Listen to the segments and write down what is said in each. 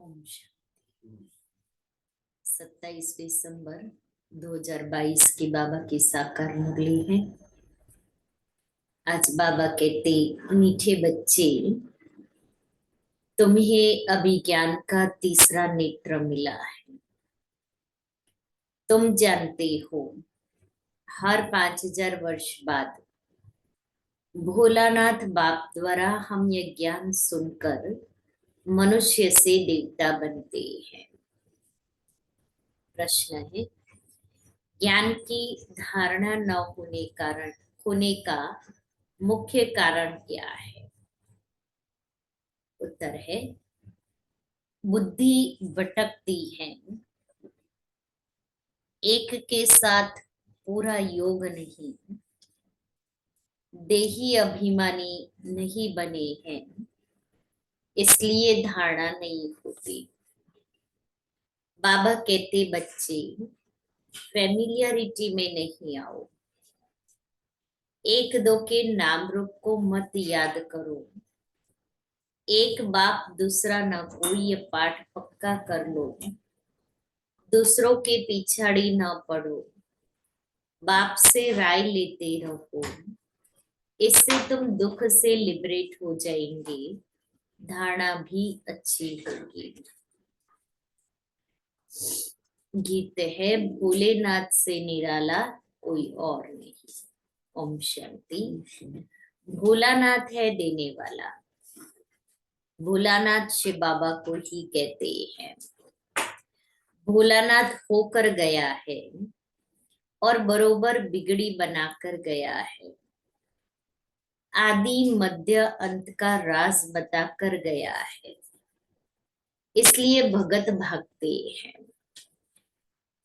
ओम शांति। 27 दिसंबर 2022 की बाबा की साकार मुरली है। आज बाबा कहते, मीठे बच्चे, तुम्हें अभी ज्ञान का तीसरा नेत्र मिला है। तुम जानते हो, हर 5000 वर्ष बाद भोलानाथ बाप द्वारा हम यह ज्ञान सुनकर मनुष्य से देवता बनते हैं। प्रश्न है, ज्ञान की धारणा न होने का मुख्य कारण क्या है? उत्तर है, बुद्धि भटकती है। एक के साथ पूरा योग नहीं, देही अभिमानी नहीं बने हैं, इसलिए धारणा नहीं होती। बाबा कहते, बच्चे फैमिलियरिटी में नहीं आओ। एक दो के नाम रूप को मत याद करो। एक बाप दूसरा न कोई, ये पाठ पक्का कर लो। दूसरों के पिछाड़ी न पड़ो, बाप से राय लेते रहो। इससे तुम दुख से लिबरेट हो जाएंगे, धारणा भी अच्छी होगी। गीत है, भोलेनाथ से निराला कोई और नहीं। ओम शांति। भोलानाथ है देने वाला। भोलानाथ शिव बाबा को ही कहते हैं। भोलानाथ होकर गया है और बरोबर बिगड़ी बनाकर गया है। आदि मध्य अंत का राज बताकर गया है, इसलिए भगत भागते हैं।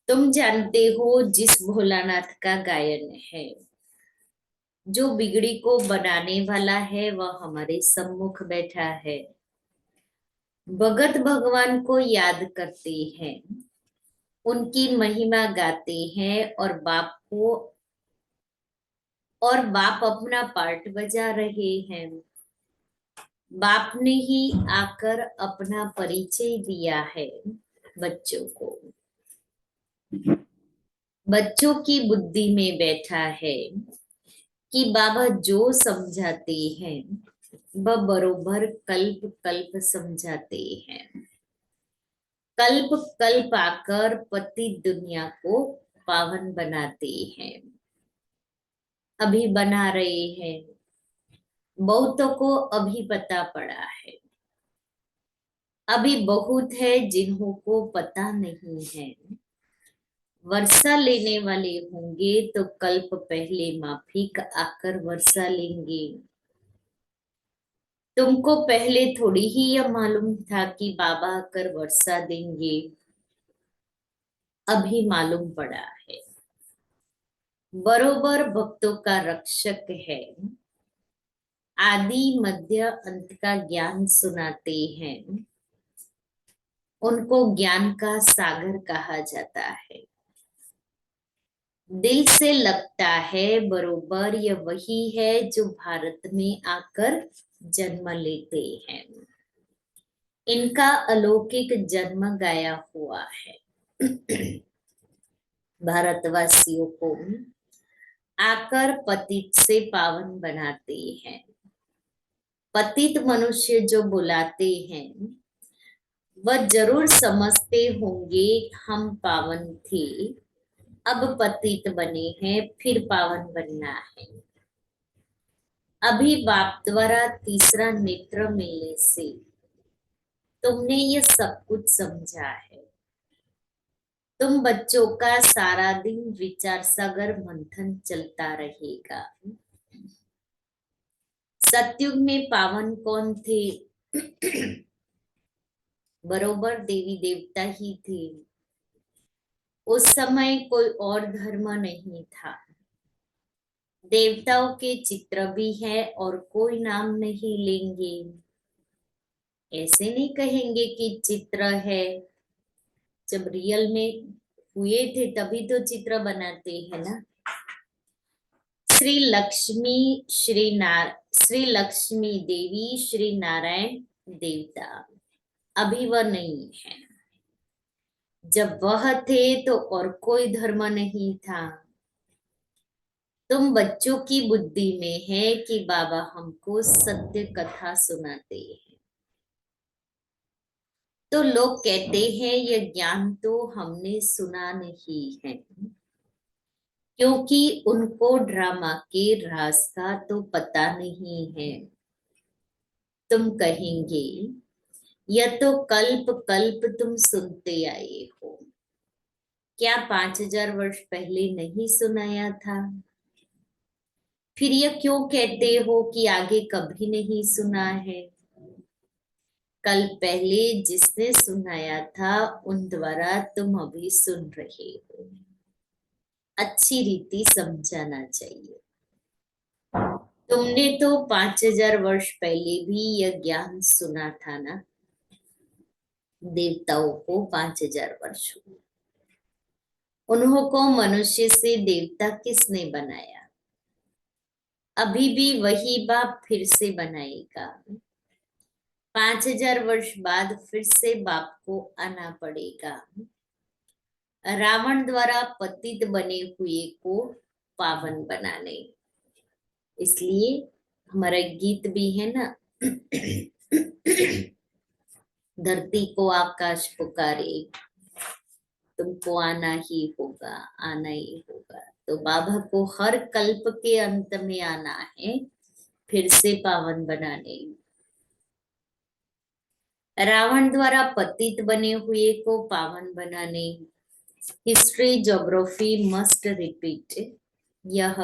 तुम जानते हो, जिस भोलानाथ का गायन है, जो बिगड़ी को बनाने वाला है, वह हमारे सम्मुख बैठा है। भगत भगवान को याद करते हैं, उनकी महिमा गाते हैं और बाप अपना पार्ट बजा रहे हैं। बाप ने ही आकर अपना परिचय दिया है बच्चों को। बच्चों की बुद्धि में बैठा है कि बाबा जो समझाते हैं वह बरोबर कल्प कल्प समझाते हैं। कल्प कल्प आकर पति दुनिया को पावन बनाते हैं। अभी बना रहे हैं। बहुतों को अभी पता पड़ा है। अभी बहुत है जिन्हों को पता नहीं है। वर्षा लेने वाले होंगे तो कल्प पहले माफिक आकर वर्षा लेंगे। तुमको पहले थोड़ी ही यह मालूम था कि बाबा आकर वर्षा देंगे, अभी मालूम पड़ा है। बरोबर भक्तों का रक्षक है। आदि मध्य अंत का ज्ञान सुनाते हैं। उनको ज्ञान का सागर कहा जाता है। दिल से लगता है बरोबर यह वही है जो भारत में आकर जन्म लेते हैं। इनका अलौकिक जन्म गाया हुआ है। भारतवासियों को आकर पतित से पावन बनाते हैं। पतित मनुष्य जो बुलाते हैं, वह जरूर समझते होंगे हम पावन थे, अब पतित बने हैं, फिर पावन बनना है। अभी बाप द्वारा तीसरा नेत्र मिलने से तुमने ये सब कुछ समझा है। तुम बच्चों का सारा दिन विचार सागर मंथन चलता रहेगा। सतयुग में पावन कौन थे? बरोबर देवी देवता ही थे। उस समय कोई और धर्म नहीं था। देवताओं के चित्र भी है और कोई नाम नहीं लेंगे। ऐसे नहीं कहेंगे कि चित्र है। जब रियल में हुए थे तभी तो चित्र बनाते हैं ना। श्री लक्ष्मी देवी, श्री नारायण देवता। अभी वह नहीं है। जब वह थे तो और कोई धर्म नहीं था। तुम बच्चों की बुद्धि में है कि बाबा हमको सत्य कथा सुनाते हैं, तो लोग कहते हैं यह ज्ञान तो हमने सुना नहीं है, क्योंकि उनको ड्रामा के राज का तो पता नहीं है। तुम कहेंगे यह तो कल्प कल्प तुम सुनते आए हो, क्या 5000 वर्ष पहले नहीं सुनाया था? फिर यह क्यों कहते हो कि आगे कभी नहीं सुना है? कल पहले जिसने सुनाया था उन द्वारा तुम अभी सुन रहे हो। अच्छी रीति समझाना चाहिए। तुमने तो 5000 वर्ष पहले भी यह ज्ञान सुना था ना। देवताओं को 5000 वर्ष हुए। उन्हों को मनुष्य से देवता किसने बनाया? अभी भी वही बाप फिर से बनाएगा। 5000 वर्ष बाद फिर से बाप को आना पड़ेगा। रावण द्वारा पतित बने हुए को पावन बनाने। इसलिए हमारा गीत भी है ना, धरती को आकाश पुकारे, तुमको आना ही होगा, आना ही होगा। तो बाबा को हर कल्प के अंत में आना है, फिर से पावन बनाने। रावण द्वारा पतित बने हुए को पावन बनाने। History geography must repeat. यह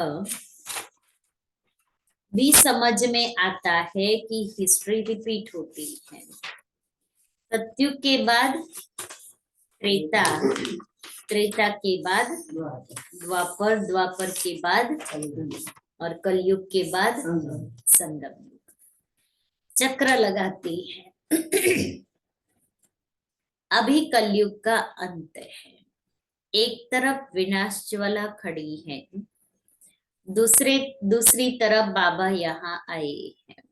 भी समझ में आता है कि हिस्ट्री रिपीट होती है। सत्युग के बाद त्रेता, त्रेता के बाद द्वापर, द्वापर के बाद और कलयुग के बाद संगम। चक्र लगाती है। अभी कलयुग का अंत है। एक तरफ विनाश ज्वाला खड़ी है, दूसरी तरफ बाबा यहाँ आए हैं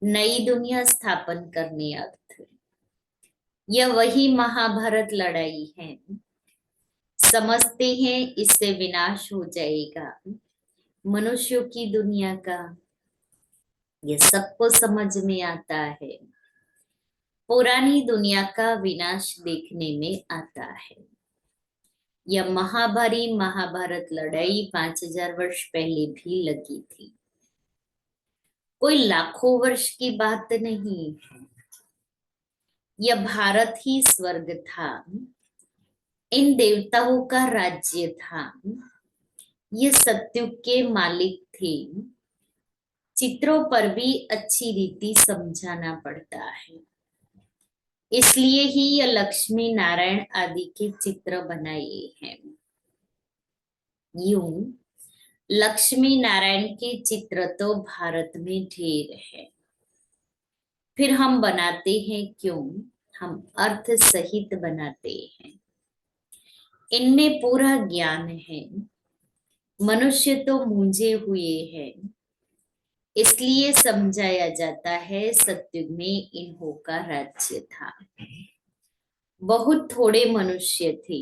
नई दुनिया स्थापन करने अर्थ। यह वही महाभारत लड़ाई है। समझते हैं इससे विनाश हो जाएगा मनुष्यों की दुनिया का। यह सबको समझ में आता है। पुरानी दुनिया का विनाश देखने में आता है। यह महाभारी महाभारत लड़ाई 5000 वर्ष पहले भी लगी थी। कोई लाखों वर्ष की बात नहीं है। यह भारत ही स्वर्ग था। इन देवताओं का राज्य था। ये सत्युग के मालिक थे। चित्रों पर भी अच्छी रीति समझाना पड़ता है। इसलिए ही यह लक्ष्मी नारायण आदि के चित्र बनाए हैं। यूं लक्ष्मी नारायण के चित्र तो भारत में ढेर है। फिर हम बनाते हैं क्यों? हम अर्थ सहित बनाते हैं। इनमें पूरा ज्ञान है। मनुष्य तो मूंझे हुए हैं, इसलिए समझाया जाता है सत्युग में इन्हों का राज्य था। बहुत थोड़े मनुष्य थे।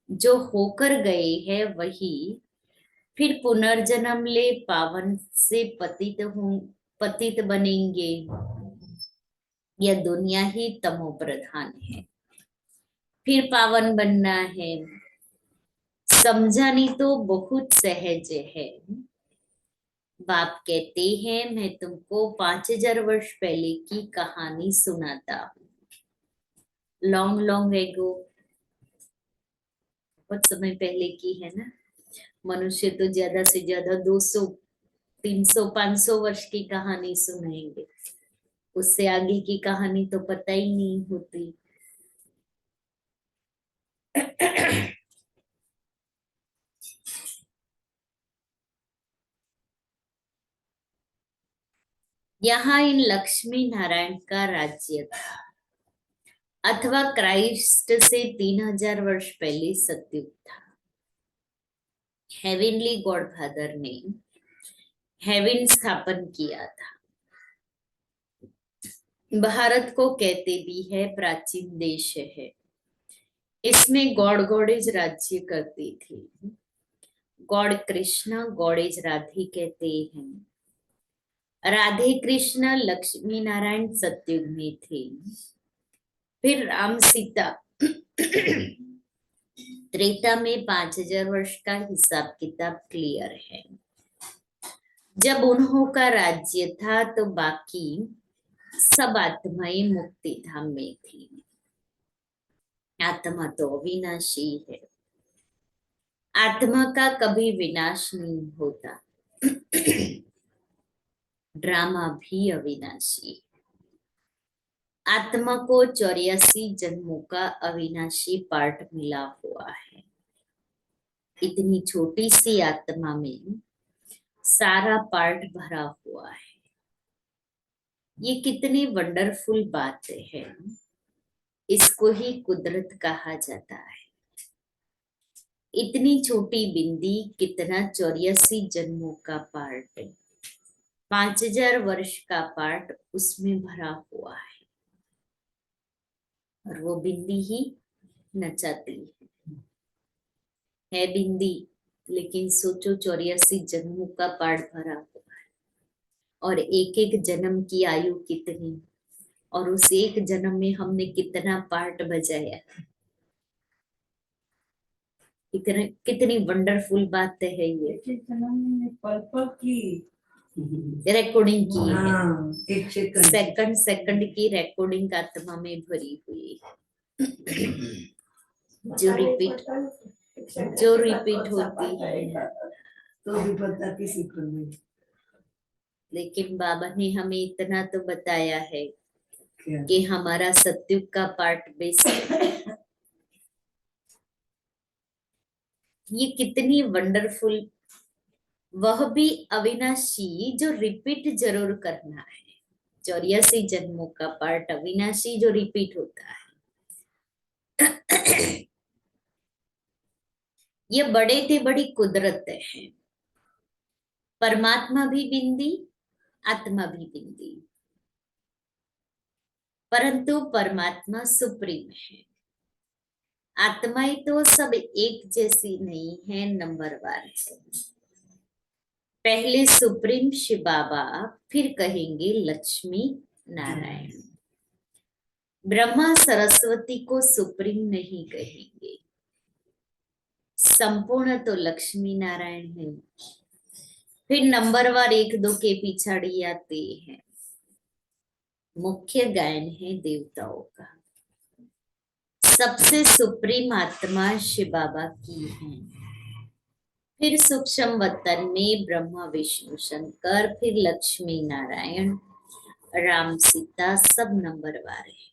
जो होकर गए हैं वही फिर पुनर्जन्म ले पावन से पतित बनेंगे। यह दुनिया ही तमो प्रधान है। फिर पावन बनना है। समझानी तो बहुत सहज है। बाप कहते हैं मैं तुमको 5000 वर्ष पहले की कहानी सुनाता हूँ। लॉन्ग लॉन्ग एगो, बहुत समय पहले की है ना। मनुष्य तो ज्यादा से ज्यादा 200 300 500 वर्ष की कहानी सुनाएंगे। उससे आगे की कहानी तो पता ही नहीं होती। यहाँ इन लक्ष्मी नारायण का राज्य था, अथवा क्राइस्ट से 3000 वर्ष पहले सत्युग था। हेवनली गॉड फादर ने हेवन स्थापन किया था। भारत को कहते भी है प्राचीन देश है। इसमें गॉड गॉडेज राज्य करती थी। गॉड कृष्ण गॉडेज राधे कहते हैं। राधे कृष्ण लक्ष्मी नारायण सतयुग में थे। फिर राम सीता त्रेता में 5000 वर्ष का हिसाब किताब क्लियर है। जब उन्हों का राज्य था तो बाकी सब आत्माएं मुक्ति धाम में थी। आत्मा तो अविनाशी है। आत्मा का कभी विनाश नहीं होता। ड्रामा भी अविनाशी है। आत्मा को 84 जन्मों का अविनाशी पार्ट मिला हुआ है। इतनी छोटी सी आत्मा में सारा पार्ट भरा हुआ है। ये कितनी वंडरफुल बात है। इसको ही कुदरत कहा जाता है। इतनी छोटी बिंदी कितना 84 जन्मों का पार्ट, 5000 वर्ष का पार्ट उसमें भरा हुआ है। और वो बिंदी ही नचाती है बिंदी। लेकिन सोचो 84 जन्मों का पार्ट भरा हुआ है और एक एक जन्म की आयु कितनी, और उस एक जन्म में हमने कितना पार्ट बजाया। कितने कितनी वंडरफुल बात है ये। पर्पल की रिकॉर्डिंग की है। हाँ, एक सेकंड सेकंड की रिकॉर्डिंग आत्मा में भरी हुई है। जो रिपीट होती है। तो भी पता किसी को नहीं। लेकिन बाबा ने हमें इतना तो बताया है क्या? कि हमारा सत्युग का पार्ट बेस्ट है। ये कितनी वंडरफुल, वह भी अविनाशी जो रिपीट जरूर करना है। 84 जन्मों का पार्ट अविनाशी जो रिपीट होता है। ये बड़े थे बड़ी कुदरत है। परमात्मा भी बिंदी, आत्मा भी बिंदी, परंतु परमात्मा सुप्रीम है। आत्माएं तो सब एक जैसी नहीं है, नंबरवार है। पहले सुप्रीम शिव बाबा, फिर कहेंगे लक्ष्मी नारायण। ब्रह्मा सरस्वती को सुप्रीम नहीं कहेंगे। संपूर्ण तो लक्ष्मी नारायण है। फिर नंबरवार एक दो के पिछाड़ी आते हैं। मुख्य गायन है देवताओं का। सबसे सुप्रीम आत्मा शिव बाबा की है। फिर सूक्ष्म वतन में ब्रह्मा विष्णु शंकर, फिर लक्ष्मी नारायण, राम सीता, सब नंबरवार है।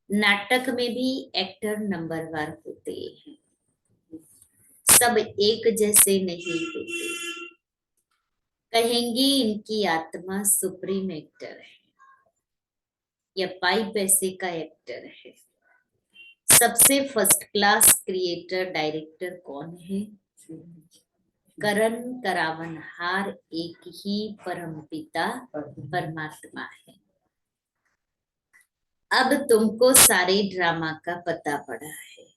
नाटक में भी एक्टर नंबरवार होते हैं। सब एक जैसे नहीं होते। कहेंगे इनकी आत्मा सुप्रीम एक्टर है या पाई पैसे का एक्टर है। सबसे फर्स्ट क्लास क्रिएटर डायरेक्टर कौन है? करण करावनहार एक ही परमपिता परमात्मा है। अब तुमको सारे ड्रामा का पता पड़ा है।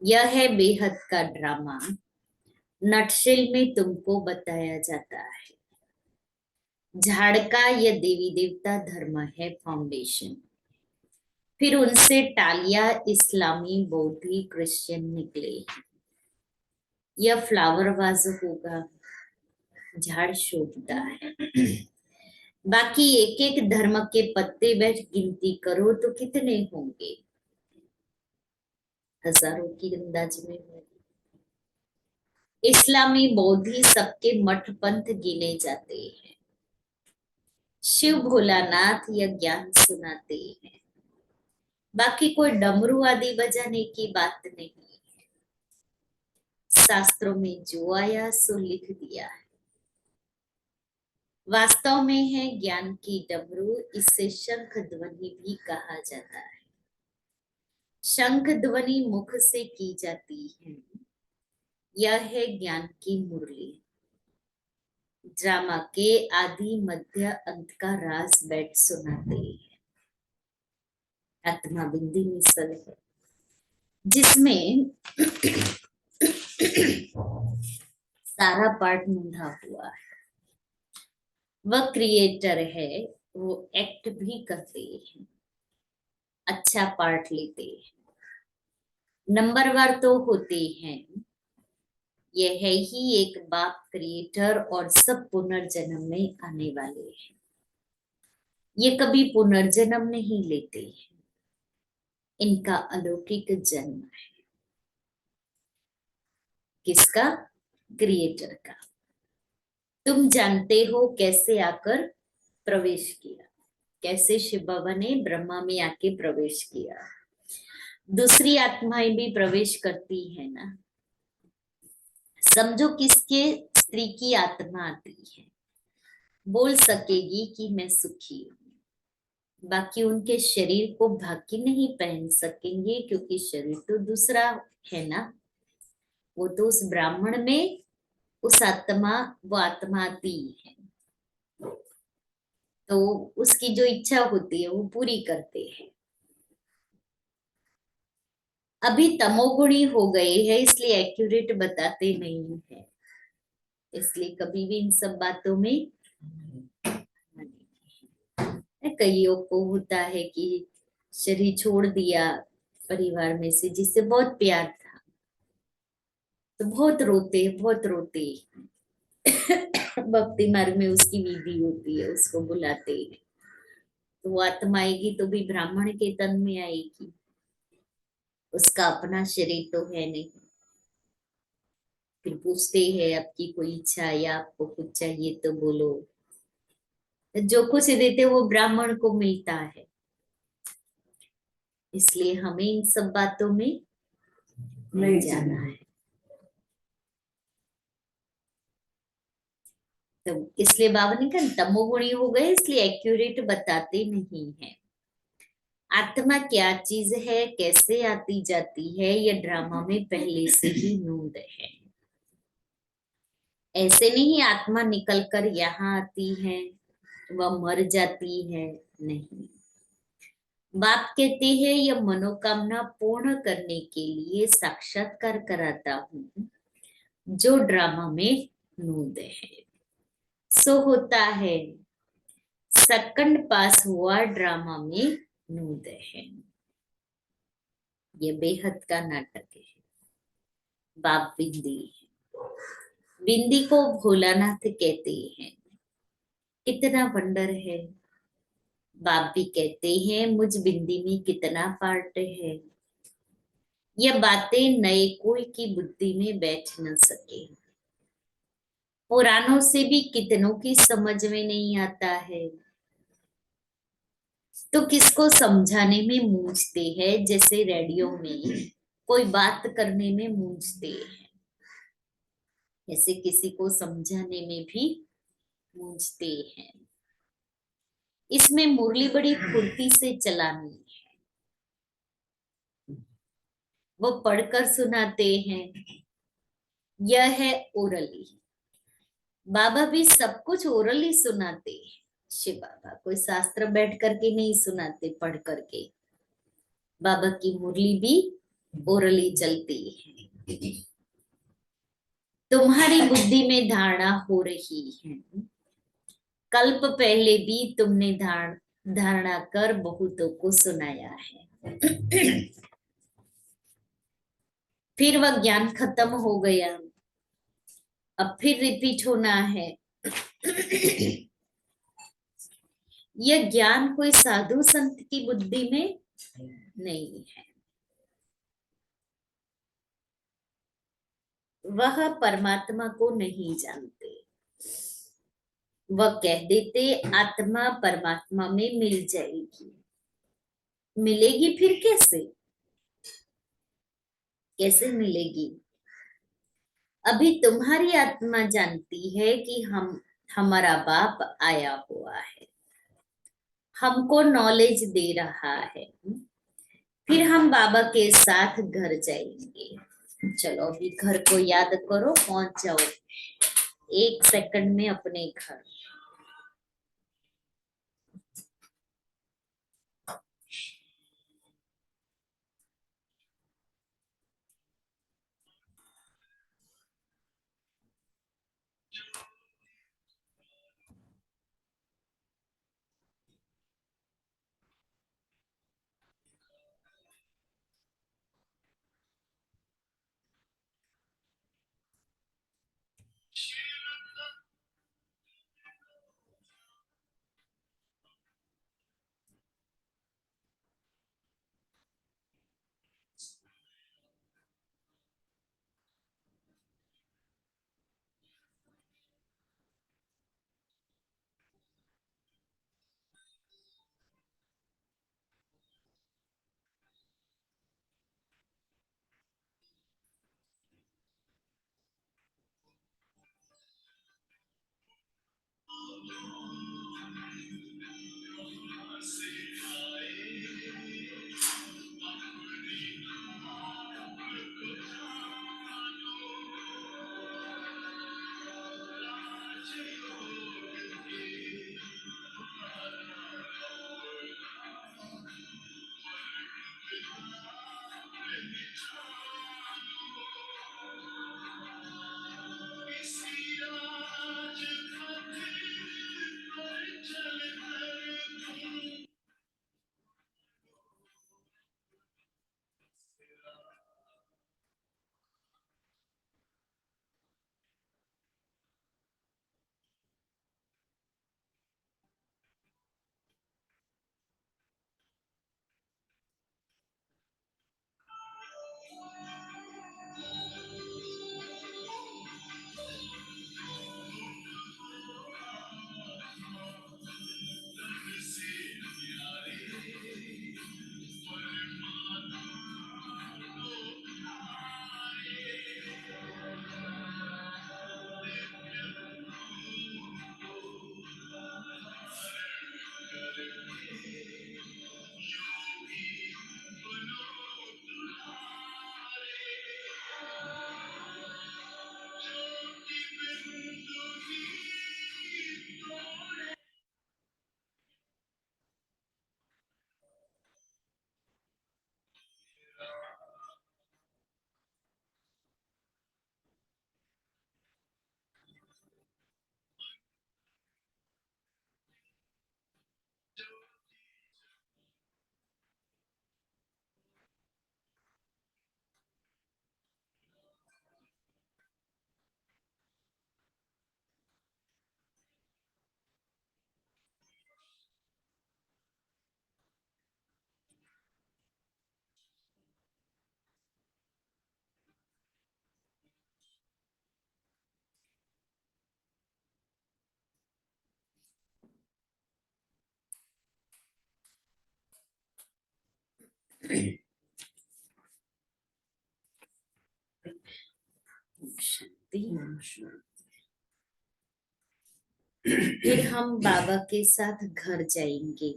यह है बेहद का ड्रामा। नटशेल में तुमको बताया जाता है। झाड़ का यह देवी देवता धर्म है फाउंडेशन। फिर उनसे टालिया इस्लामी बौद्धि क्रिश्चियन निकले। यह फ्लावर वाज होगा। झाड़ शोभता है। बाकी एक एक धर्म के पत्ते बैठ गिनती करो तो कितने होंगे? हजारों की अंदाज में होंगे। इस्लामी बौद्धि सबके मठ पंथ गिने जाते हैं। शिव भोलानाथ यह ज्ञान सुनाते हैं। बाकी कोई डमरू आदि बजाने की बात नहीं है। शास्त्रों में जो आया सो लिख दिया है। वास्तव में है ज्ञान की डमरू। इसे शंख ध्वनि भी कहा जाता है। शंख ध्वनि मुख से की जाती है। यह है ज्ञान की मुरली। ड्रामा के आदि मध्य अंत का राज बैठ सुनाते हैं। आत्मा बिंदी मिसल है जिसमें सारा पार्ट मूंढा हुआ है। वह क्रिएटर है, वो एक्ट भी करते हैं, अच्छा पार्ट लेते हैं, नंबरवार तो होते हैं। यह है ही एक बाप क्रिएटर और सब पुनर्जन्म में आने वाले हैं। ये कभी पुनर्जन्म नहीं लेते हैं, इनका अलौकिक जन्म है। किसका? क्रिएटर का। तुम जानते हो कैसे आकर प्रवेश किया, कैसे शिव बाबा ने ब्रह्मा में आके प्रवेश किया। दूसरी आत्माएं भी प्रवेश करती है ना। समझो किसके स्त्री की आत्मा आती है, बोल सकेगी कि मैं सुखी हूं, बाकी उनके शरीर को भाग्य नहीं पहन सकेंगे क्योंकि शरीर तो दूसरा है ना। वो तो उस ब्राह्मण में उस आत्मा, वो आत्मा आती है तो उसकी जो इच्छा होती है वो पूरी करते हैं। अभी तमोगुणी हो गए हैं इसलिए एक्यूरेट बताते नहीं है, इसलिए कभी भी इन सब बातों में कईयों को होता है कि शरीर छोड़ दिया परिवार में से जिससे बहुत प्यार था, तो बहुत रोते बहुत रोते। भक्ति मार्ग में उसकी विधि होती है, उसको बुलाते हैं तो वो आत्मा आएगी तो भी ब्राह्मण के तन में आएगी, उसका अपना शरीर तो है नहीं। फिर पूछते हैं आपकी कोई इच्छा या आपको कुछ चाहिए तो बोलो, जो कुछ देते वो ब्राह्मण को मिलता है। इसलिए हमें इन सब बातों में नहीं जाना है। तो इसलिए बाबा ने कहा तमोगुणी हो गए इसलिए एक्यूरेट बताते नहीं है। आत्मा क्या चीज है, कैसे आती जाती है, यह ड्रामा में पहले से ही नोट है। ऐसे नहीं आत्मा निकलकर यहाँ आती है वह मर जाती है, नहीं। बाप कहते हैं यह मनोकामना पूर्ण करने के लिए साक्षात्कार कराता हूँ जो ड्रामा में नूद है। सो होता है सेकंड पास हुआ ड्रामा में नूद है। ये बेहद का नाटक है। बाप बिंदी है, बिंदी को भोलानाथ कहते हैं। कितना वंडर है। बाप भी कहते हैं मुझ बिंदी में कितना पार्ट है। यह बातें नए कोई की बुद्धि में बैठ न सके, पुरानों से भी कितनों की समझ में नहीं आता है, तो किसको समझाने में मूंझते हैं। जैसे रेडियो में कोई बात करने में मूंझते हैं, ऐसे किसी को समझाने में भी मूंझते हैं। इसमें मुरली बड़ी फुर्ती से चलानी है, वो पढ़कर सुनाते हैं। यह है ओरली। बाबा भी सब कुछ ओरली सुनाते हैं। शिव बाबा कोई शास्त्र बैठ करके नहीं सुनाते, पढ़ करके। बाबा की मुरली भी ओरली चलती है। तुम्हारी बुद्धि में धारणा हो रही है, कल्प पहले भी तुमने धारणा कर बहुतों को सुनाया है। फिर वह ज्ञान खत्म हो गया, अब फिर रिपीट होना है। यह ज्ञान कोई साधु संत की बुद्धि में नहीं है, वह परमात्मा को नहीं जानते। वह कह देते आत्मा परमात्मा में मिल जाएगी। मिलेगी फिर कैसे? कैसे मिलेगी? अभी तुम्हारी आत्मा जानती है कि हमारा बाप आया हुआ है, हमको नॉलेज दे रहा है। फिर हम बाबा के साथ घर जाएंगे। चलो अभी घर को याद करो, पहुंच जाओ। 1 सेकंड में अपने घर। शांति। फिर हम बाबा के साथ घर जाएंगे।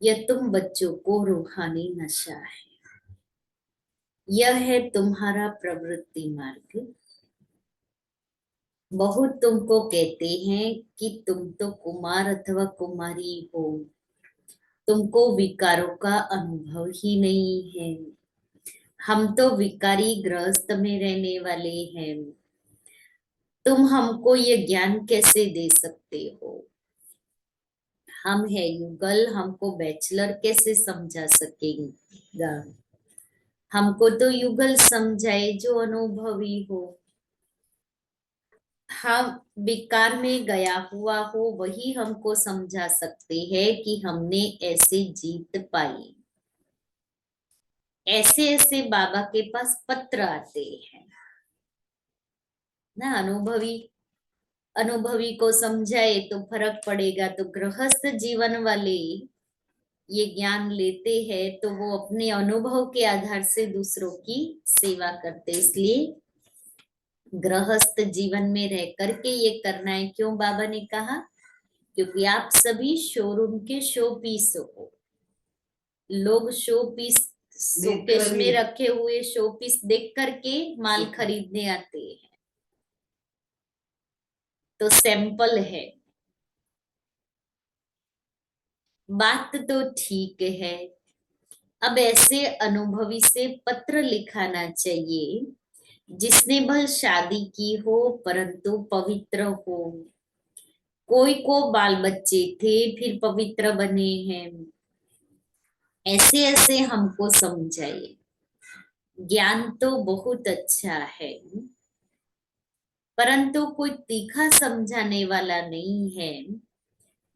यह तुम बच्चों को रूहानी नशा है। यह है तुम्हारा प्रवृत्ति मार्ग। बहुत तुमको कहते हैं कि तुम तो कुमार अथवा कुमारी हो, तुमको विकारों का अनुभव ही नहीं है। हम तो विकारी गृहस्थ में रहने वाले हैं। तुम हमको ये ज्ञान कैसे दे सकते हो? हम है युगल, हमको बैचलर कैसे समझा सकेगा? हमको तो युगल समझाए जो अनुभवी हो। हम विकार में गया हुआ हो वही हमको समझा सकते हैं कि हमने ऐसे जीत पाई। ऐसे ऐसे बाबा के पास पत्र आते हैं ना। अनुभवी को समझाए तो फर्क पड़ेगा। तो गृहस्थ जीवन वाले ये ज्ञान लेते हैं तो वो अपने अनुभव के आधार से दूसरों की सेवा करते। इसलिए गृहस्थ जीवन में रह करके ये करना है। क्यों बाबा ने कहा? क्योंकि आप सभी शोरूम के शो पीस हो। लोग शो पीस शोकेश में रखे हुए शो पीस देख करके माल खरीदने आते हैं। तो सैंपल है। बात तो ठीक है, अब ऐसे अनुभवी से पत्र लिखाना चाहिए जिसने भल शादी की हो परंतु पवित्र हो। कोई को बाल बच्चे थे फिर पवित्र बने हैं। ऐसे ऐसे हमको समझाइए। ज्ञान तो बहुत अच्छा है परंतु कोई तीखा समझाने वाला नहीं है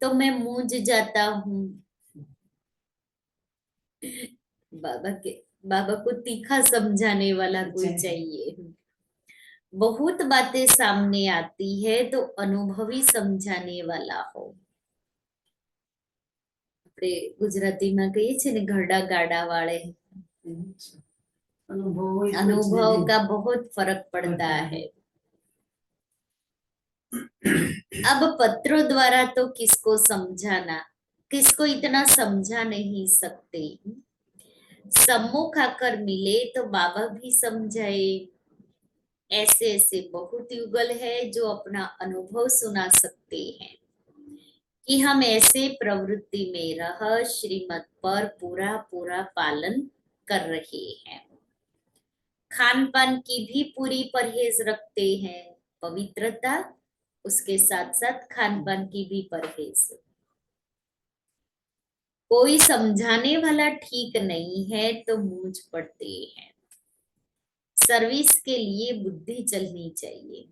तो मैं मूंझ जाता हूँ। बाबा के बाबा को तीखा समझाने वाला कोई चाहिए। बहुत बातें सामने आती है तो अनुभवी समझाने वाला हो। આપણે ગુજરાતીમાં કહીએ છીએ ને ઘરડા ગાડા વાળે। अनुभव का बहुत फर्क पड़ता है। अब पत्रों द्वारा तो किसको समझाना, किसको इतना समझा नहीं सकते। सम्मुख आकर मिले तो बाबा भी समझाए। ऐसे ऐसे बहुत युगल है जो अपना अनुभव सुना सकते हैं कि हम ऐसे प्रवृत्ति में रह श्रीमत पर पूरा पूरा पालन कर रहे हैं। खान पान की भी पूरी परहेज रखते हैं। पवित्रता उसके साथ साथ खान पान की भी परहेज। कोई समझाने वाला ठीक नहीं है तो मूंझ पड़ते हैं। सर्विस के लिए बुद्धि चलनी चाहिए।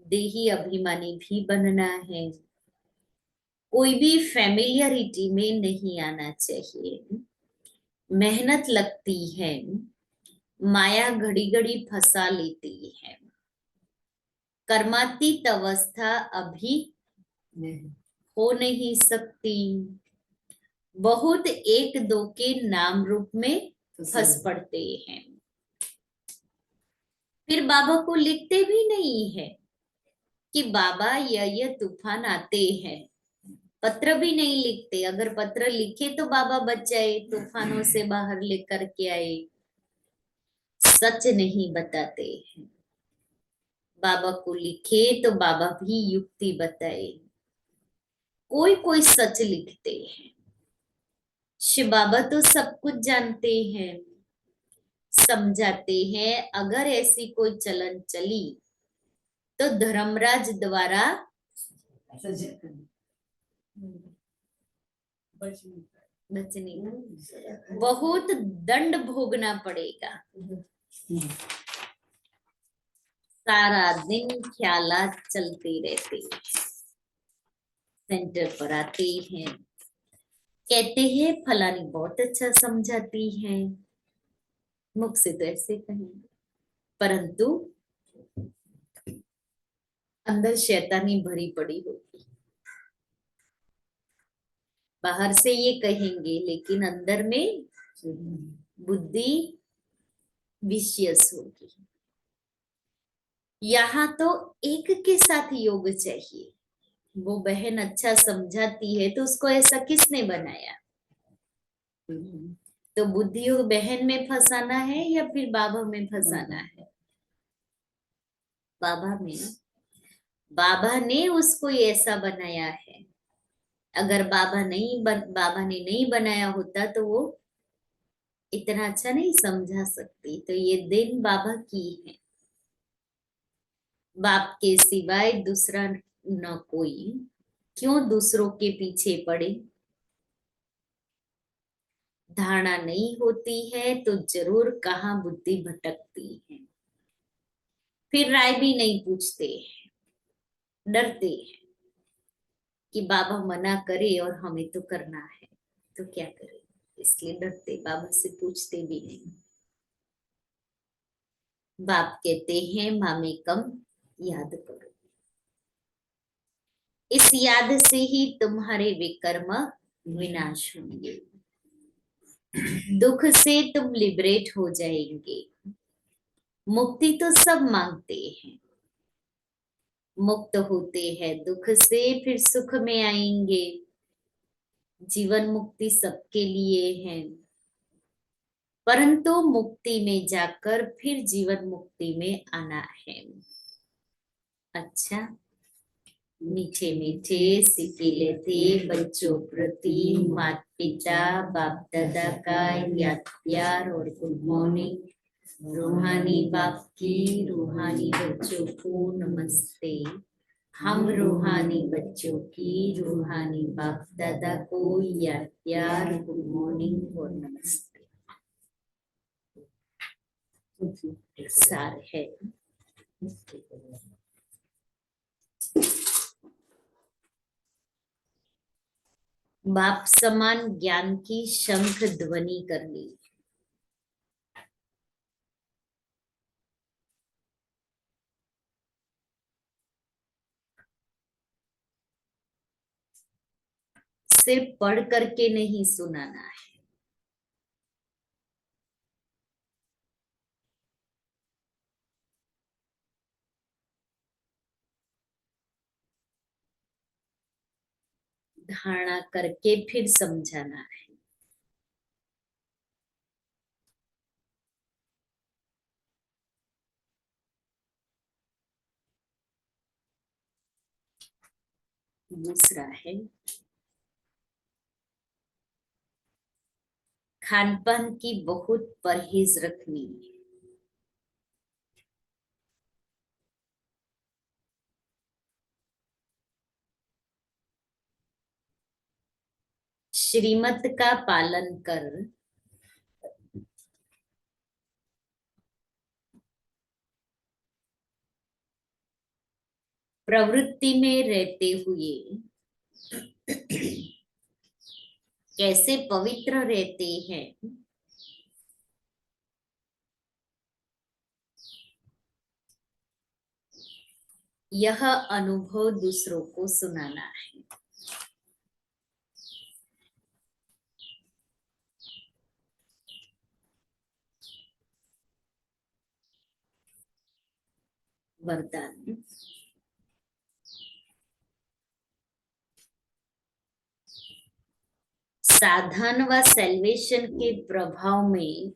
देही अभिमानी भी बनना है। कोई भी फैमिलियरिटी में नहीं आना चाहिए। मेहनत लगती है, माया घड़ी घड़ी फंसा लेती है। कर्मातीत अवस्था अभी हो नहीं सकती। बहुत एक दो के नाम रूप में फंस पड़ते हैं। फिर बाबा को लिखते भी नहीं है कि बाबा यह तूफान आते हैं। पत्र भी नहीं लिखते। अगर पत्र लिखे तो बाबा बचाए, तूफानों से बाहर लेकर के आए। सच नहीं बताते हैं। बाबा को लिखे तो बाबा भी युक्ति बताए। कोई कोई सच लिखते हैं। शिव बाबा तो सब कुछ जानते हैं, समझाते हैं। अगर ऐसी कोई चलन चली तो धर्मराज द्वारा बचने का बहुत दंड भोगना पड़ेगा। सारा दिन ख्यालात चलते रहते हैं। सेंटर पर आते हैं, कहते हैं फलानी बहुत अच्छा समझाती है। मुख से तो ऐसे कहेंगे परंतु अंदर शैतानी भरी पड़ी होगी। बाहर से ये कहेंगे लेकिन अंदर में बुद्धि विशियस होगी। यहाँ तो एक के साथ योग चाहिए। वो बहन अच्छा समझाती है तो उसको ऐसा किसने बनाया? तो बुद्धि को बहन में फंसाना है या फिर बाबा में फंसाना है? बाबा में। बाबा ने उसको ऐसा बनाया है। अगर बाबा ने नहीं बनाया होता तो वो इतना अच्छा नहीं समझा सकती। तो ये देन बाबा की है। बाप के सिवाय दूसरा न कोई। क्यों दूसरों के पीछे पड़े? धारणा नहीं होती है तो जरूर कहाँ बुद्धि भटकती है। फिर राय भी नहीं पूछते हैं, डरते हैं कि बाबा मना करे और हमें तो करना है तो क्या करें, इसलिए डरते, बाबा से पूछते भी नहीं। बाप कहते हैं मामे कम याद करो। इस याद से ही तुम्हारे विकर्म विनाश होंगे। दुख से तुम लिबरेट हो जाएंगे। मुक्ति तो सब मांगते हैं। मुक्त होते हैं दुख से फिर सुख में आएंगे। जीवन मुक्ति सबके लिए है परंतु मुक्ति में जाकर फिर जीवन मुक्ति में आना है। अच्छा, मीठे मीठे सिकीले थे बच्चों प्रति माता पिता बाप दादा का याद प्यार और गुड मॉर्निंग। रूहानी बाप की रूहानी बच्चों को नमस्ते। हम रूहानी बच्चों की रूहानी बाप दादा को याद प्यार गुड मॉर्निंग और नमस्ते। सार है बाप समान ज्ञान की शंख ध्वनि करनी। सिर्फ पढ़ करके नहीं सुनाना है, धारणा करके फिर समझाना है। दूसरा है खान पान की बहुत परहेज रखनी है। श्रीमत का पालन कर प्रवृत्ति में रहते हुए कैसे पवित्र रहते हैं, यह अनुभव दूसरों को सुनाना है। वरदान साधन व सेल्वेशन के प्रभाव में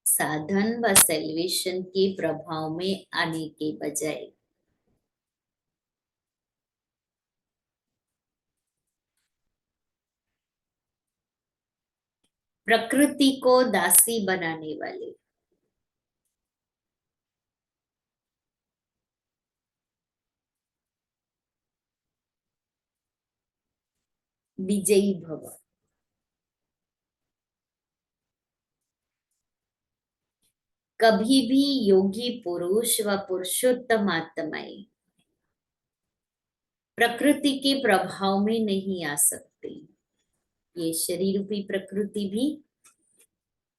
साधन व सेल्वेशन के प्रभाव में आने के बजाय प्रकृति को दासी बनाने वाले विजयी भव। कभी भी योगी पुरुष व पुरुषोत्तम आत्माएं प्रकृति के प्रभाव में नहीं आ सकते। ये शरीर रूपी प्रकृति भी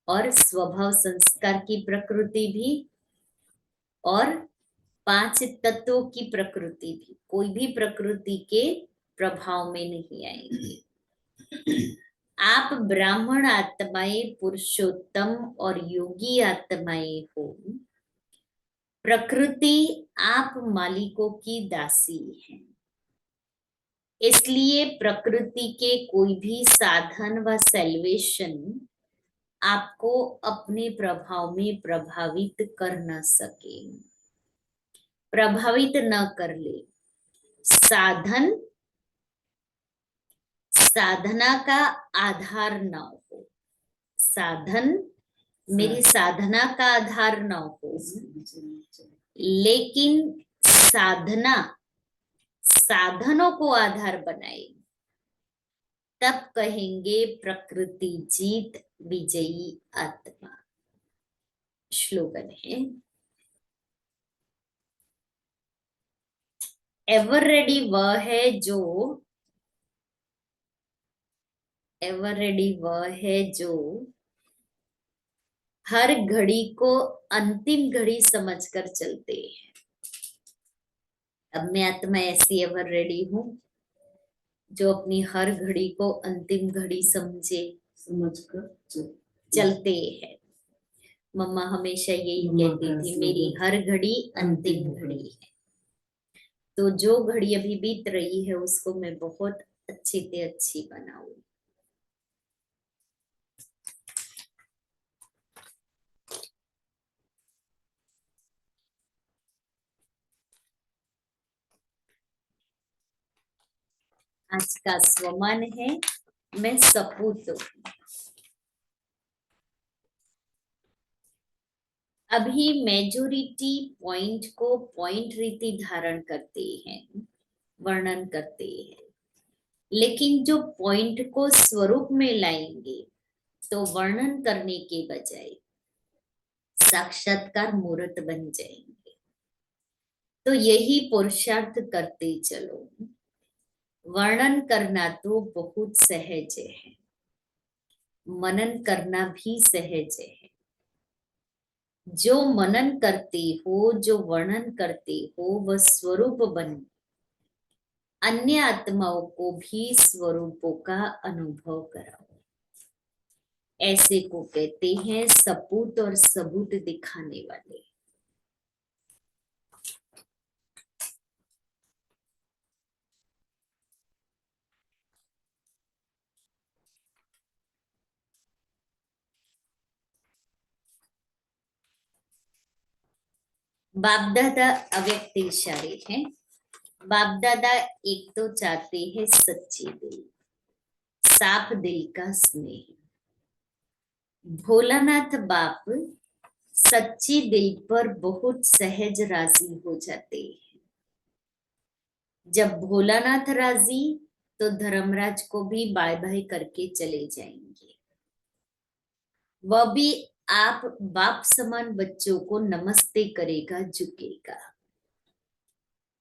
और स्वभाव संस्कार की प्रकृति भी और 5 तत्वों की प्रकृति भी कोई भी प्रकृति के प्रभाव में नहीं आएंगे। आप ब्राह्मण आत्माएं पुरुषोत्तम और योगी आत्माएं हो। प्रकृति आप मालिकों की दासी है, इसलिए प्रकृति के कोई भी साधन व सेल्वेशन आपको अपने प्रभाव में प्रभावित कर न सके, प्रभावित न कर ले। साधन साधना का आधार न हो, साधन मेरी साधना का आधार न हो, लेकिन साधना साधनों को आधार बनाए, तब कहेंगे प्रकृति जीत विजयी आत्मा। श्लोगन है एवर रेडी वह है जो एवर रेडी वह है जो हर घड़ी को अंतिम घड़ी समझकर चलते हैं। अब मैं आत्मा ऐसी एवर रेडी हूं जो अपनी हर घड़ी को अंतिम घड़ी समझकर चलते हैं। मम्मा हमेशा यही कहती थी, मेरी हर घड़ी अंतिम घड़ी है। तो जो घड़ी अभी बीत रही है उसको मैं बहुत अच्छी से अच्छी बनाऊं। आज का स्वमान है मैं सपूत हूँ। अभी मेजोरिटी पॉइंट को पॉइंट रीति धारण करते हैं, वर्णन करते हैं, लेकिन जो पॉइंट को स्वरूप में लाएंगे तो वर्णन करने के बजाय साक्षात्कार मूर्त बन जाएंगे। तो यही पुरुषार्थ करते चलो। वर्णन करना तो बहुत सहज है, मनन करना भी सहज है। जो मनन करते हो, जो वर्णन करते हो, वह स्वरूप बन अन्य आत्माओं को भी स्वरूपों का अनुभव कराओ। ऐसे को कहते हैं सपूत और सबूत दिखाने वाले। बाप दादा अव्यक्त इशारे हैं। बाप दादा एक तो चाहते हैं सच्चे दिल, साफ दिल का स्नेह। भोलानाथ बाप सच्ची दिल पर बहुत सहज राजी हो जाते हैं। जब भोलानाथ राजी तो धर्मराज को भी बाय बाय करके चले जाएंगे। वह भी आप बाप समान बच्चों को नमस्ते करेगा, झुकेगा।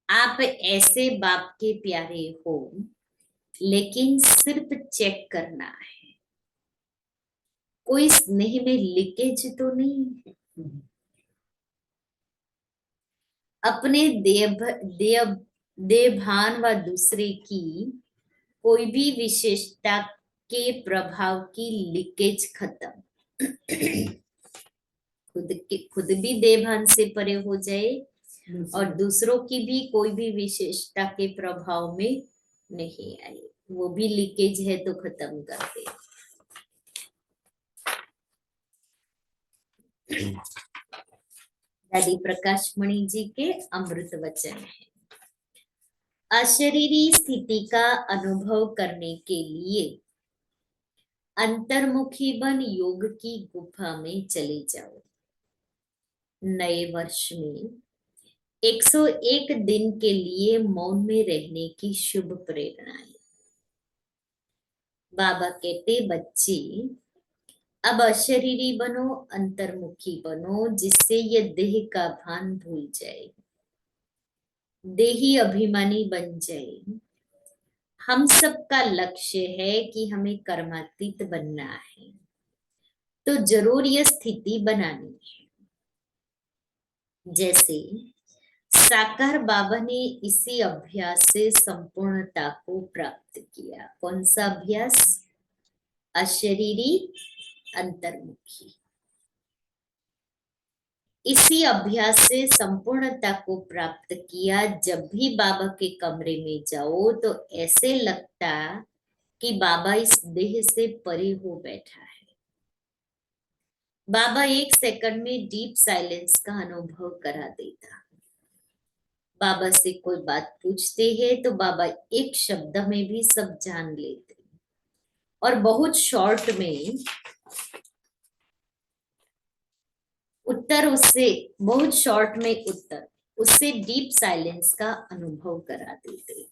आप ऐसे बाप के प्यारे हो, लेकिन सिर्फ चेक करना है, कोई स्नेह में लीकेज तो नहीं है। अपने देभान व दूसरे की कोई भी विशेषता के प्रभाव की लीकेज खत्म। खुद भी देभान से परे हो जाए और दूसरों की भी कोई भी विशेषता के प्रभाव में नहीं आए, वो भी लीकेज है तो खत्म कर दे। दादी प्रकाश मणि जी के अमृत वचन है। अशरीरी स्थिति का अनुभव करने के लिए अंतर्मुखी बन योग की गुफा में चले जाओ। नए वर्ष में 101 दिन के लिए मौन में रहने की शुभ प्रेरणाएं। बाबा कहते बच्चे अब अशरीरी बनो, अंतर्मुखी बनो, जिससे ये देह का भान भूल जाए, देही अभिमानी बन जाए। हम सबका लक्ष्य है कि हमें कर्मातीत बनना है, तो जरूर यह स्थिति बनानी है। जैसे साकार बाबा ने इसी अभ्यास से संपूर्णता को प्राप्त किया। कौन सा अभ्यास? अशरीरी, अंतर्मुखी। इसी अभ्यास से संपूर्णता को प्राप्त किया। जब भी बाबा के कमरे में जाओ तो ऐसे लगता कि बाबा इस देह से परे हो बैठा है। बाबा 1 सेकंड में डीप साइलेंस का अनुभव करा देता। बाबा से कोई बात पूछते हैं तो बाबा एक शब्द में भी सब जान लेते और बहुत शॉर्ट में उत्तर, उससे बहुत शॉर्ट में उत्तर, उससे डीप साइलेंस का अनुभव करा देते।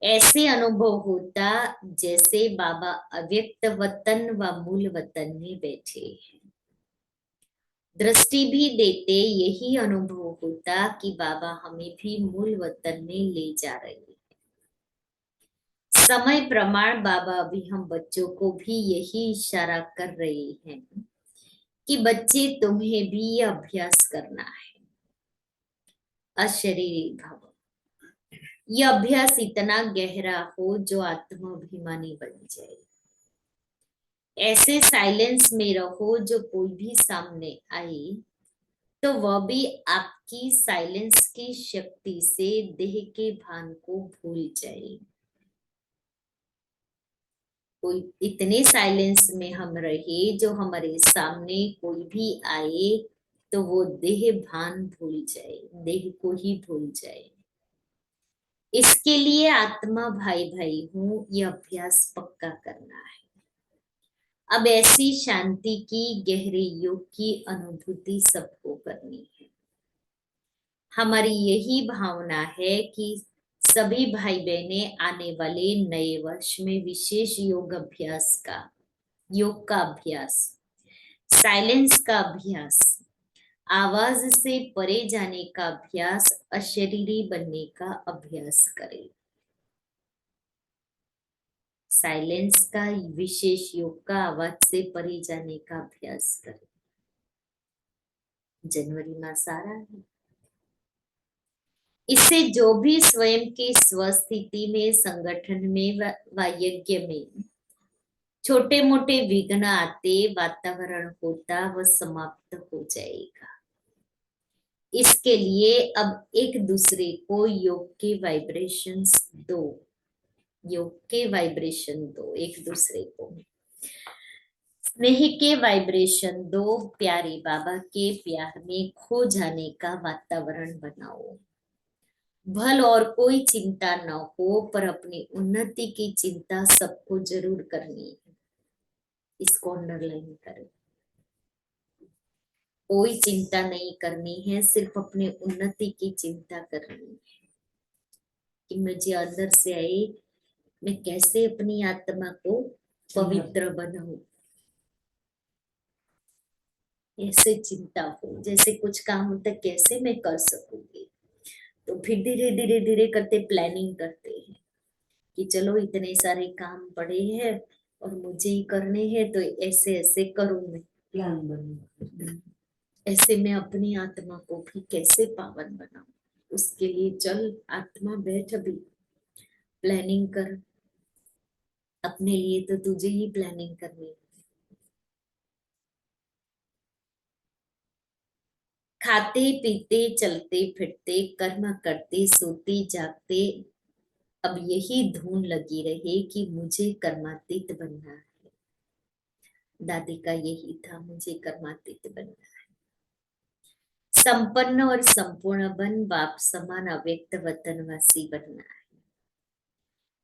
ऐसे अनुभव होता जैसे बाबा अव्यक्त वतन व मूल वतन में बैठे हैं। दृष्टि भी देते यही अनुभव होता कि बाबा हमें भी मूल वतन में ले जा रहे हैं। समय प्रमाण बाबा अभी हम बच्चों को भी यही इशारा कर रहे हैं कि बच्चे तुम्हें भी यह अभ्यास करना है, अशरीरी भव। यह अभ्यास इतना गहरा हो जो आत्माभिमानी बन जाए। ऐसे साइलेंस में रहो जो कोई भी सामने आए तो वह भी आपकी साइलेंस की शक्ति से देह के भान को भूल जाए। कोई इतने साइलेंस में हम रहे जो हमारे सामने कोई भी आए तो वो देह भान भूल जाए, देह को ही भूल जाए। इसके लिए आत्मा भाई भाई हूं, यह अभ्यास पक्का करना है। अब ऐसी शांति की गहरे योग की अनुभूति सबको करनी है। हमारी यही भावना है कि सभी भाई बहनें आने वाले नए वर्ष में विशेष योग का अभ्यास, साइलेंस का अभ्यास, आवाज से परे जाने का अभ्यास, अशरीरी बनने का अभ्यास करें। साइलेंस का विशेष योग का आवाज से परे जाने का अभ्यास करें। जनवरी मास आ रहा है। इससे जो भी स्वयं की स्वस्थिति में, संगठन में व यज्ञ में छोटे मोटे विघ्न आते, वातावरण होता वह समाप्त हो जाएगा। इसके लिए अब एक दूसरे को योग के वाइब्रेशंस दो, योग के वाइब्रेशन दो, एक दूसरे को स्नेह के वाइब्रेशन दो, प्यारे बाबा के प्यार में खो जाने का वातावरण बनाओ। भल और कोई चिंता न हो, पर अपनी उन्नति की चिंता सबको जरूर करनी है। इसको अंडरलाइन करें। कोई चिंता नहीं करनी है, सिर्फ अपने उन्नति की चिंता करनी है कि मुझे अंदर से आए, मैं कैसे अपनी आत्मा को पवित्र बनाऊं। ऐसे चिंता हो, जैसे कुछ काम होता है कैसे मैं कर सकूंगी, तो फिर धीरे धीरे धीरे करते प्लानिंग करते हैं कि चलो इतने सारे काम पड़े हैं और मुझे ही करने हैं, तो ऐसे ऐसे करूं मैं, प्लान बना। ऐसे मैं अपनी आत्मा को भी कैसे पावन बनाऊं। उसके लिए चल आत्मा बैठ, अभी प्लानिंग कर। अपने लिए तो तुझे ही प्लानिंग करनी है। खाते पीते चलते फिरते, कर्म करते सोते जागते, अब यही धुन लगी रहे कि मुझे कर्मातीत बनना है। दादी का यही था, मुझे कर्मातीत बनना है। संपन्न और संपूर्ण बन, बाप समान अव्यक्त वतनवासी बनना है।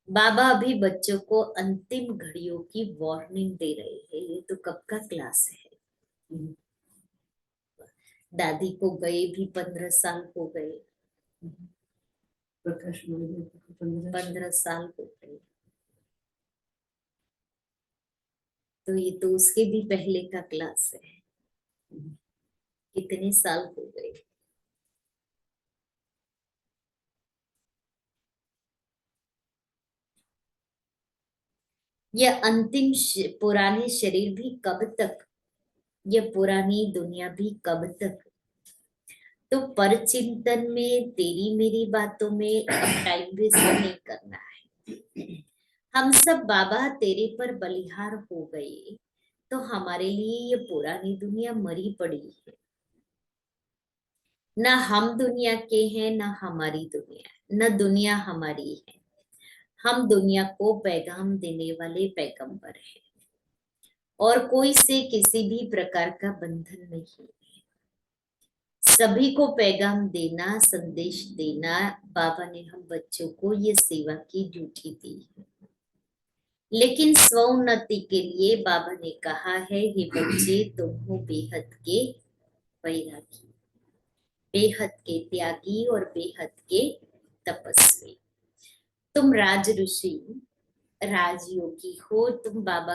बाबा अभी बच्चों को अंतिम घड़ियों की वार्निंग दे रहे हैं। ये तो कब का क्लास है। दादी को गए भी 15 साल हो गए। प्रकाश 15 साल हो गए, तो ये तो उसके भी पहले का क्लास है। कितने साल हो गए। यह अंतिम पुराने शरीर भी कब तक, यह पुरानी दुनिया भी कब तक। तो पर चिंतन में, तेरी मेरी बातों में अब टाइम वेस्ट नहीं करना है। हम सब बाबा तेरे पर बलिहार हो गए, तो हमारे लिए ये पुरानी दुनिया मरी पड़ी है। न हम दुनिया के हैं, न हमारी दुनिया, न दुनिया हमारी है। हम दुनिया को पैगाम देने वाले पैगंबर हैं, और कोई से किसी भी प्रकार का बंधन नहीं है। सभी को पैगाम देना, संदेश देना, बाबा ने हम बच्चों को ये सेवा की ड्यूटी दी है। लेकिन स्वोन्नति के लिए बाबा ने कहा है, हे बच्चे तुम हो बेहद के वैरागी, बेहद के त्यागी और बेहद के तपस्वी। तुम राज ऋषि, राजयोगी हो। तुम बाबा,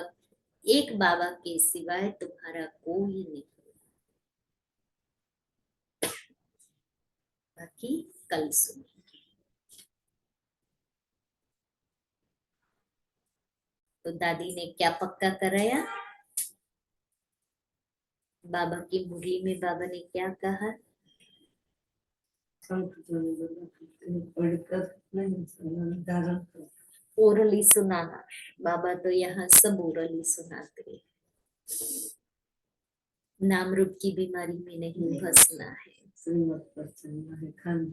एक बाबा के सिवाय तुम्हारा कोई नहीं। बाकी कल सुनेंगे। तो दादी ने क्या पक्का कराया, बाबा की मुरली में बाबा ने क्या कहा, पढ़कर नहीं धारण कर। ओरली सुनाना। बाबा तो यहाँ सब ओरली सुनाते हैं। नाम रूप की बीमारी में नहीं फंसना है, श्रीमत पर चलना है, खान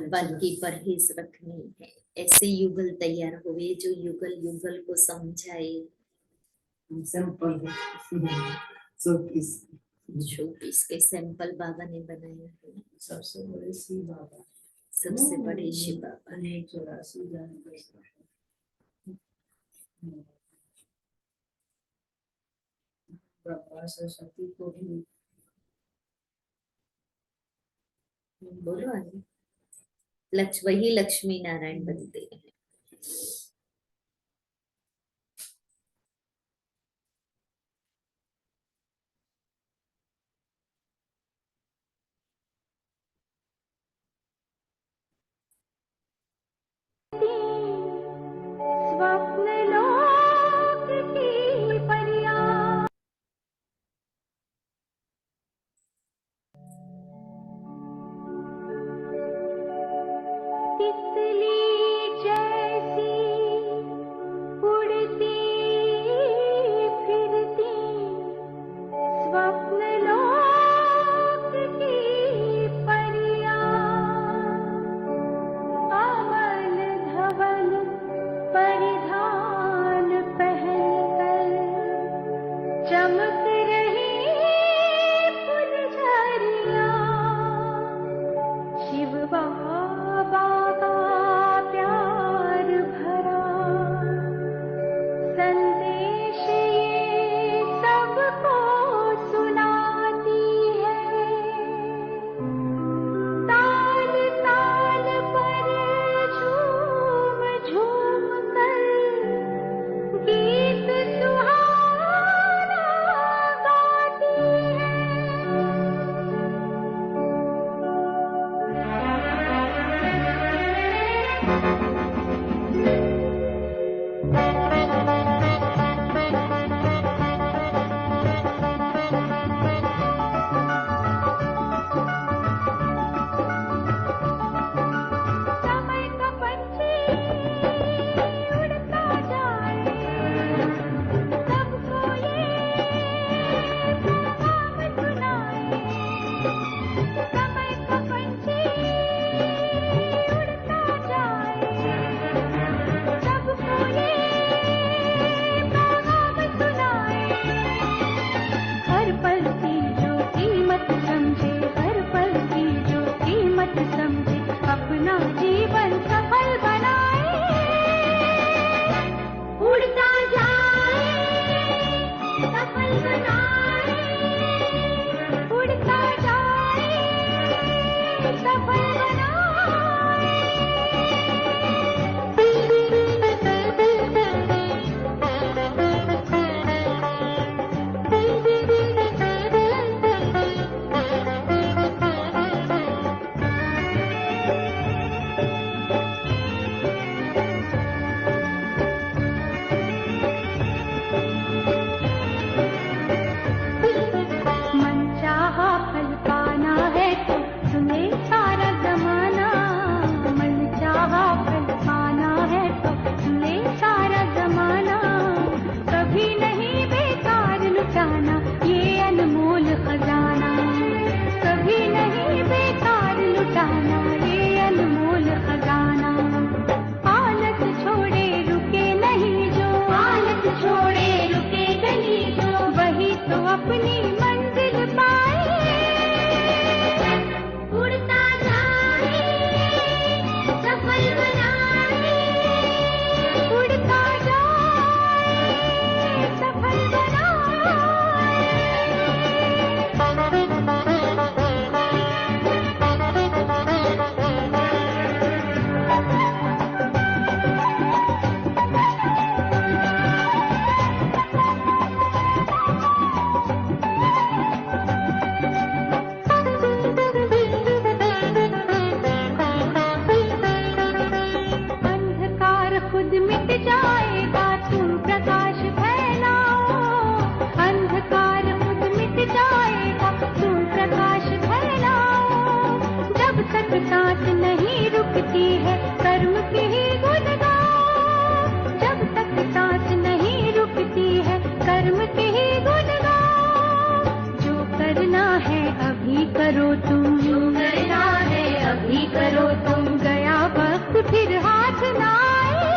पान की परहेज रखनी है। ऐसे युगल तैयार हुए जो युगल युगल को समझाए। सैंपल शोपीस के सैंपल बाबा ने बनाए हैं। सबसे बड़े श्री बाबा, सबसे बड़े शिव बाबा है। 84 बाबा सरस्वती को भी बोलो आगे। वही लक्ष्मी नारायण बनते हैं। स्वप्नलोक की परियां तितली जैसी उड़ती फिरती स्वप्नलोक की परियां अमल धवल परिधान पहनकर चमक रही फुलझरियां शिव बाबा का प्यार भरा संदेश ये सबको सुनाती है ताल ताल पर झूम झूम कर गीत सुहाना गाती है। समय का पंछी उड़ता जाए सबको ये पैगाम सुनाए समय का पंछी उड़ता जाए सबको ये पैगाम सुनाए हर पल की जो कीमत समझे हर पल की जो कीमत समझे अपना जीवन सफल बनाए उड़ता जाए सफल बनाए उड़ता जाए सफल मनचाहा फल पाना है तो सुने सारा जमाना मनचाहा फल पाना है तो सुने सारा जमाना कभी नहीं बेकार लुटाना ये अनमोल खजाना कभी नहीं बेकार लुटाना ये अनमोल खजाना आलस छोड़े रुके नहीं जो आलस छोड़े रुके नहीं जो वही तो अपनी मंजिल पाए उड़ता जाए सफल बनाए उड़ता जाए सफल अंधकार खुद मिट जाएगा तुम प्रकाश फैलाओ अंधकार खुद मिट जाएगा तुम प्रकाश फैलाओ जब तक सांस नहीं रुकती है कर्म की ही गुण गाओ जब तक सांस नहीं रुकती है कर्म की ही गुण गाओ जो करना है अभी करो तुम जो करना है अभी करो तुम गया वक्त फिर हाथ ना आए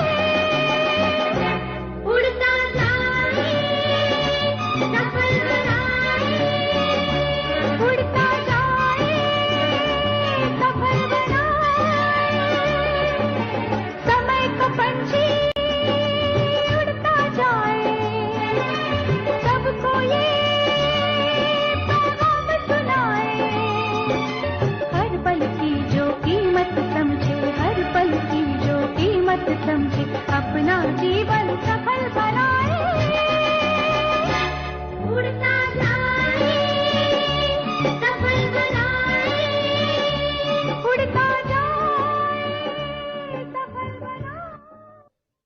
उड़ता जाए सफल बनाए उड़ता जाए सफल बनाए समझे, अपना जीवन सफल बना